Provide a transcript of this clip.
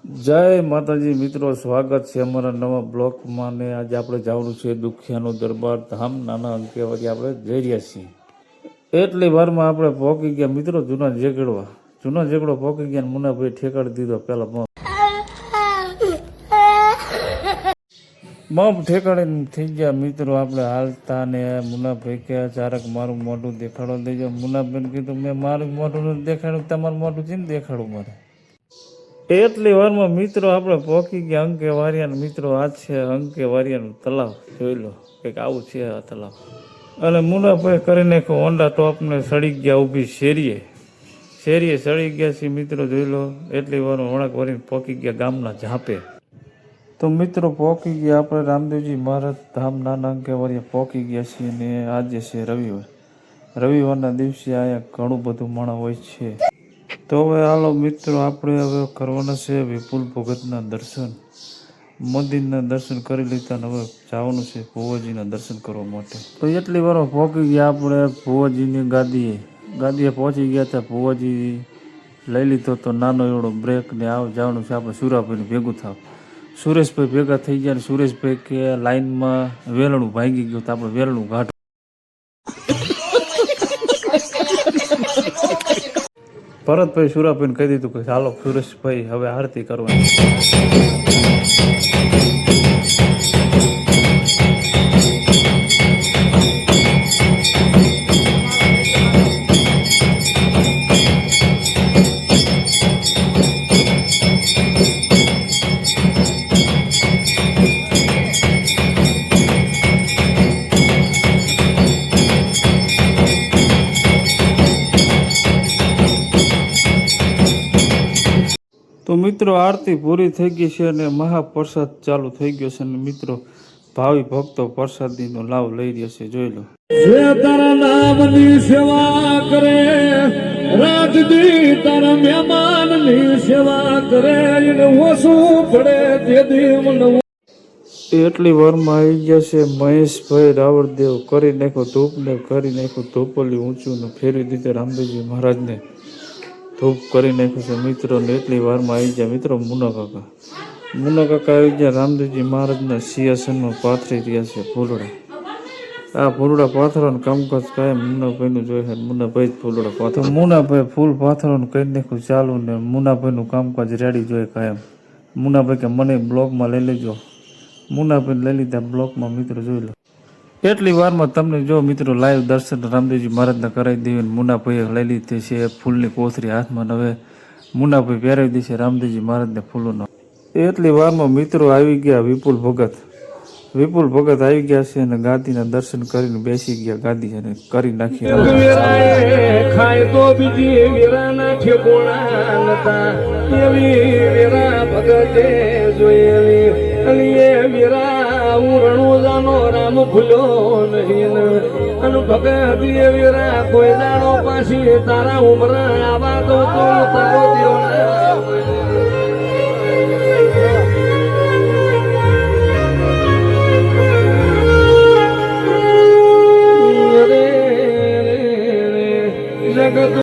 જય માતાજી મિત્રો, સ્વાગત છે અમારા નવા બ્લોકમાં. ને આજે આપણે જવાનું છે દુખિયાનો દરબાર ધામ નાના અંકેવાડી આપણે જઈ રહ્યા છીએ. એટલી વારમાં આપણે પહોંચી ગયા મિત્રો જૂનો ઝઘડો પહોંચી ગયા. મુનાભાઈ ઠેકાડી દીધો પેલા મમ ઠેકાડીને થઈ ગયા મિત્રો આપણે હાલતા. ને મુનાભાઈ કે ચારક મારું મોઢું દેખાડો દેજો. મુનાભાઈને કીધું મેં મારું મોઢું નથી દેખાડ્યું, તમારું મોઢું છે ને દેખાડું મારે. એટલી વારમાં મિત્રો આપણે પહોંચી ગયા અંકેવારિયાના. મિત્રો આ છે અંકેવારિયાનું તલાવ, જોઈ લો કંઈક આવું છે આ તલાવ. અને મુનાભાઈ કરી નાખ્યો હોન્ડા ટોપને સડી ગયા ઊભી શેરીએ સડી ગયા છે મિત્રો, જોઈ લો. એટલી વારમાં વળાંક વળીને પહોંચી ગયા ગામના ઝાપે. તો મિત્રો પહોંચી ગયા આપણે રામદેવજી મહારાજ ધામ નાના અંકેવારિયા પહોંચી ગયા છીએ. ને આજે છે રવિવારના દિવસે અહીંયા ઘણું બધું માણસ હોય છે. તો હવે હાલો મિત્રો આપણે હવે કરવાના છે વિપુલ ભગતના દર્શન. મંદિરના દર્શન કરી લીધા ને હવે જવાનું છે ભુવાજીના દર્શન કરવા માટે. તો એટલી વાર પહોંચી ગયા આપણે ભુવાજીની ગાદીએ પહોંચી ગયા હતા. ભુવાજી લઈ લીધો તો નાનો એવડો બ્રેક ને જવાનું છે આપણે સુરાભાઈને ભેગું થાવ. સુરેશભાઈ ભેગા થઈ ગયા ને સુરેશભાઈ કે લાઈનમાં વેલણું ભાગી ગયું તો આપણે વેલણું ઘાટ. ભરતભાઈ સુરાભાઈને કહી દીધું કે ચાલો સુરેશભાઈ હવે આરતી કરવાની. તો મિત્રો આરતી પૂરી થઈ ગઈ છે અને મહાપ્રસાદ ચાલુ થઈ ગયો છે. અને મિત્રો ભાવિ ભક્તો પ્રસાદીનો લાભ લઈ રહ્યા છે, જોઈ લો. જે તારા નામની સેવા કરે, રાજદી તારા મહેમાનની સેવા કરે, એને ઓછું પડે તે એટલી વારમાં આવી ગયા છે મહેશભાઈ રાવળદેવ. કરી નાખ્યો ધૂપને કરી નાખ્યું ધૂપલી ઊંચું ને ફેરવી દીધે રામદેવજી મહારાજને ધૂપ કરી નાખ્યું છે મિત્રો. ને એટલી વારમાં આવી ગયા મિત્રો મુના કાકા આવી ગયા. રામદેવજી મહારાજના સિંહાસનમાં પાથરી રહ્યા છે ફૂલડા. આ ફૂલડા પાથરવાનું કામકાજ કાયમ મુનાભાઈનું જોઈએ છે. મુનાભાઈ જ ફૂલડા પાથર. મુનાભાઈ ફૂલ પાથરવાનું કરી નાખ્યું ચાલુ ને મુનાભાઈનું કામકાજ રેડી જોઈએ કાયમ. મુનાભાઈ કે મને બ્લોગમાં લઈ લેજો. મુનાભાઈને લઈ લીધા બ્લોગમાં મિત્રો, જોઈ લો. એટલી વારમાં તમને જો મિત્રો લાઈવ દર્શન રામદેવજી મહારાજના કરાવી દેવી. મુનાભાઈએ લઈ લીધી છે ફૂલની કોથરી હાથમાં. હવે મુનાભાઈ પહેરાવી દેશે રામદેવજી મહારાજને ફૂલોનો. એટલી વારમાં મિત્રો આવી ગયા વિપુલ ભગત આવી ગયા છે અને ગાદીના દર્શન કરીને બેસી ગયા ગાદી અને કરી નાખી. રામ ભૂલ્યો નહીં અને ભગત વીરા કોઈ દાડો પાછી તારા ઉમરા આવા તો તારો દેવ